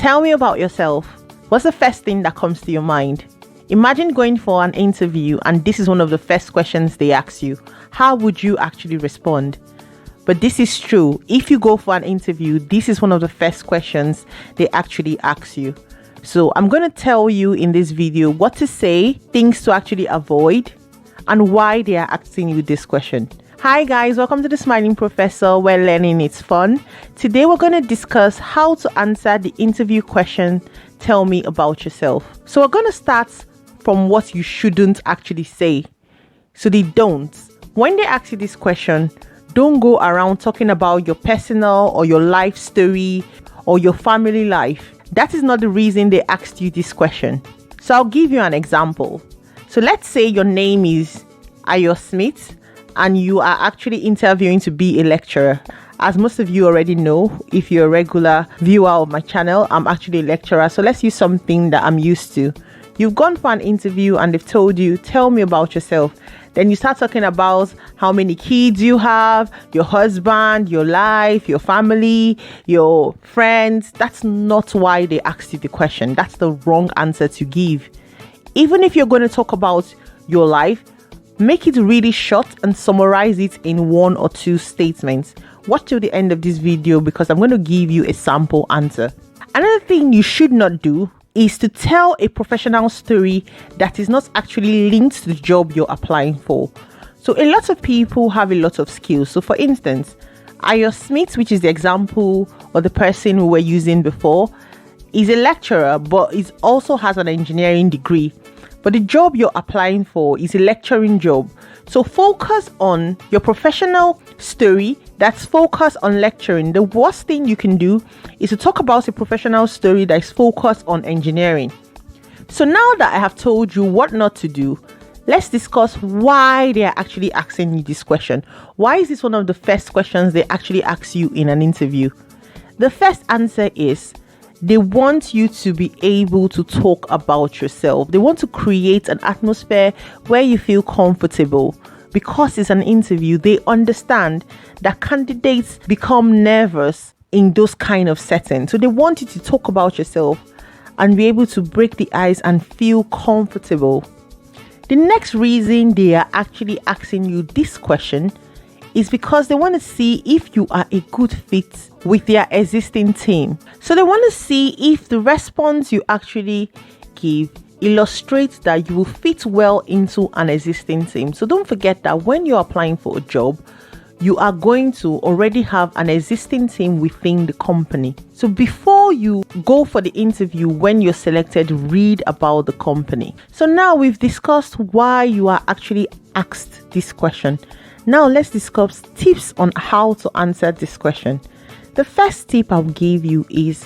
tell me about yourself. What's the first thing that comes to your mind? Imagine going for an interview and this is one of the first questions they ask you. How would you actually respond? But this is true. If you go for an interview, this is one of the first questions they actually ask you. So I'm going to tell you in this video what to say, things to actually avoid, and why they are asking you this question. Hi guys, welcome to The Smiling Professor, where learning is fun. Today we're going to discuss how to answer the interview question, tell me about yourself. So we're going to start from what you shouldn't actually say. So they don't. When they ask you this question, don't go around talking about your personal or your life story or your family life. That is not the reason they asked you this question. So I'll give you an example. So let's say your name is Ayo Smith and you are actually interviewing to be a lecturer. As most of you already know, if you're a regular viewer of my channel, I'm actually a lecturer. So let's use something that I'm used to. You've gone for an interview and they've told you, tell me about yourself. Then you start talking about how many kids you have, your husband, your life, your family, your friends. That's not why they asked you the question. That's the wrong answer to give. Even if you're going to talk about your life, make it really short and summarize it in 1 or 2 statements. Watch till the end of this video because I'm going to give you a sample answer. Another thing you should not do is to tell a professional story that is not actually linked to the job you're applying for. So a lot of people have a lot of skills. So for instance, Ayo Smith, which is the example or the person who we're using before, is a lecturer but is also has an engineering degree. But the job you're applying for is a lecturing job. So focus on your professional story that's focused on lecturing. The worst thing you can do is to talk about a professional story that is focused on engineering. So now that I have told you what not to do, let's discuss why they are actually asking you this question. Why is this one of the first questions they actually ask you in an interview? The first answer is they want you to be able to talk about yourself. They want to create an atmosphere where you feel comfortable. Because it's an interview, they understand that candidates become nervous in those kind of settings. So they want you to talk about yourself and be able to break the ice and feel comfortable. The next reason they are actually asking you this question is because they want to see if you are a good fit with their existing team. So they want to see if the response you actually give illustrates that you will fit well into an existing team. So don't forget that when you're applying for a job, you are going to already have an existing team within the company. So before you go for the interview, when you're selected, read about the company. So now we've discussed why you are actually asked this question. Now let's discuss tips on how to answer this question. The first tip I'll give you is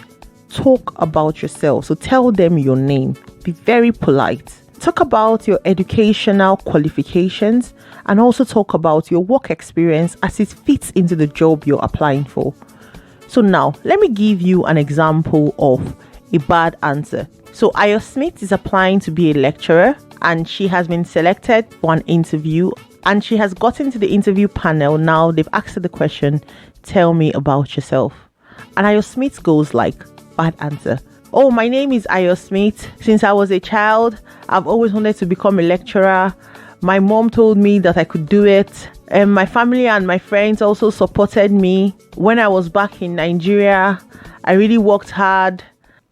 talk about yourself. So tell them your name. Be very polite. Talk about your educational qualifications and also talk about your work experience as it fits into the job you're applying for. So now let me give you an example of a bad answer. So Ayo Smith is applying to be a lecturer and she has been selected for an interview and she has gotten to the interview panel. Now they've asked her the question, tell me about yourself. And Ayo Smith goes like, bad answer. Oh, my name is Ayo Smith. Since I was a child, I've always wanted to become a lecturer. My mom told me that I could do it. And my family and my friends also supported me. When I was back in Nigeria, I really worked hard.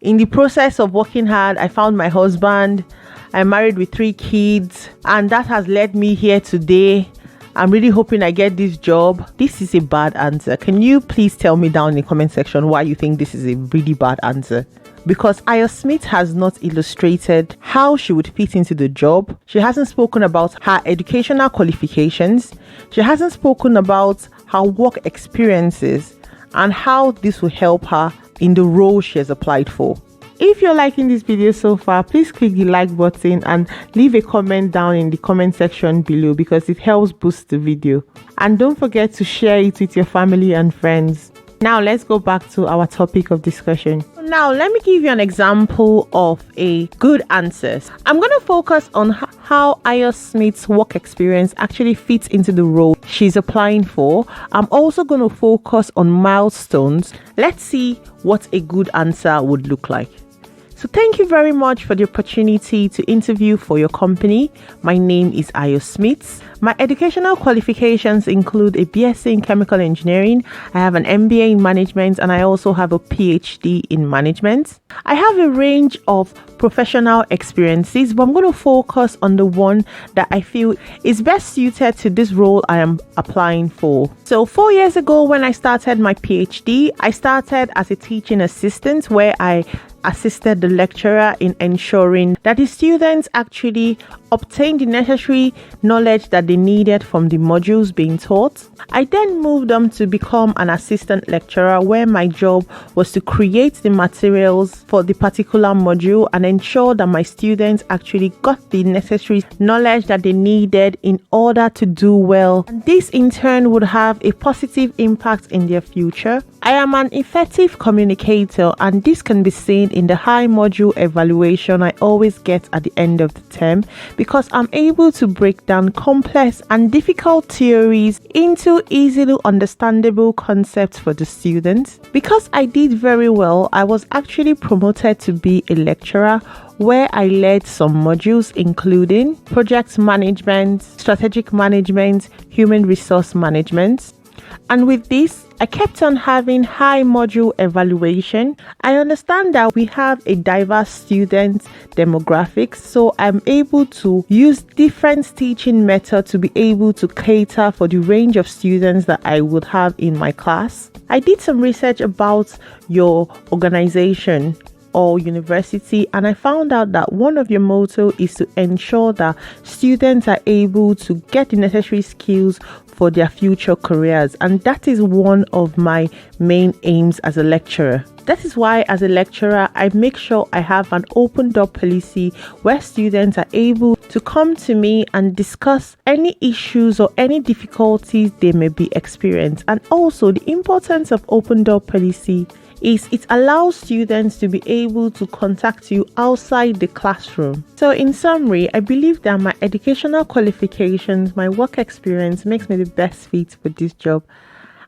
In the process of working hard, I found my husband. I'm married with 3 kids. And that has led me here today. I'm really hoping I get this job. This is a bad answer. Can you please tell me down in the comment section why you think this is a really bad answer? Because Ayo Smith has not illustrated how she would fit into the job. She hasn't spoken about her educational qualifications. She hasn't spoken about her work experiences and how this will help her in the role she has applied for. If you're liking this video so far, please click the like button and leave a comment down in the comment section below because it helps boost the video. And don't forget to share it with your family and friends. Now let's go back to our topic of discussion. Now let me give you an example of a good answer. I'm going to focus on how Ayo Smith's work experience actually fits into the role she's applying for. I'm also going to focus on milestones. Let's see what a good answer would look like. So thank you very much for the opportunity to interview for your company. My name is Ayo Smith. My educational qualifications include a BSc in chemical engineering. I have an MBA in management, and I also have a PhD in management. I have a range of professional experiences, but I'm going to focus on the one that I feel is best suited to this role I am applying for. So 4 years ago, when I started my PhD, I started as a teaching assistant where I assisted the lecturer in ensuring that the students actually obtained the necessary knowledge that they needed from the modules being taught. I then moved on to become an assistant lecturer where my job was to create the materials for the particular module and ensure that my students actually got the necessary knowledge that they needed in order to do well. And this in turn would have a positive impact in their future. I am an effective communicator, and this can be seen in the high module evaluation I always get at the end of the term, because I'm able to break down complex and difficult theories into easily understandable concepts for the students. Because I did very well, I was actually promoted to be a lecturer where I led some modules including project management, strategic management, human resource management. And with this, I kept on having high module evaluation. I understand that we have a diverse student demographics, so I'm able to use different teaching methods to be able to cater for the range of students that I would have in my class. I did some research about your organization or university, and I found out that one of your motto is to ensure that students are able to get the necessary skills for their future careers, and that is one of my main aims as a lecturer. That is why as a lecturer I make sure I have an open door policy where students are able to come to me and discuss any issues or any difficulties they may be experiencing. And also the importance of open door policy is it allows students to be able to contact you outside the classroom. So in summary, I believe that my educational qualifications, my work experience makes me the best fit for this job.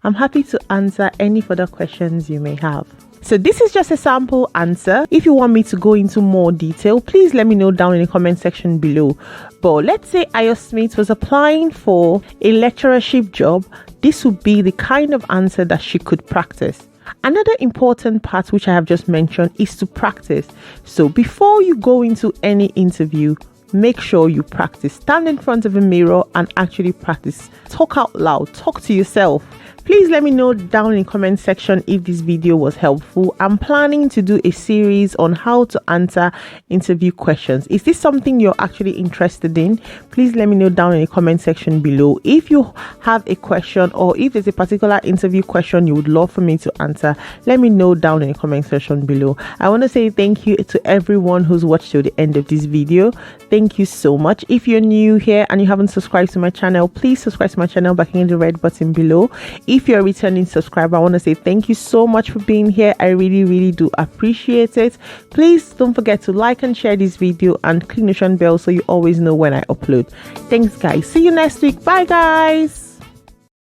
I'm happy to answer any further questions you may have. So this is just a sample answer. If you want me to go into more detail, please let me know down in the comment section below. But let's say Ayo Smith was applying for a lecturership job. This would be the kind of answer that she could practice. Another important part which I have just mentioned is to practice. So before you go into any interview, make sure you practice. Stand in front of a mirror and actually practice. Talk out loud. Talk to yourself. Please let me know down in the comment section if this video was helpful. I'm planning to do a series on how to answer interview questions. Is this something you're actually interested in? Please let me know down in the comment section below. If you have a question or if there's a particular interview question you would love for me to answer, let me know down in the comment section below. I want to say thank you to everyone who's watched till the end of this video. Thank you so much. If you're new here and you haven't subscribed to my channel, please subscribe to my channel by clicking the red button below. If you're a returning subscriber, I want to say thank you so much for being here. I really do appreciate it. Please don't forget to like and share this video and click the notification bell so you always know when I upload. Thanks guys. See you next week. Bye guys.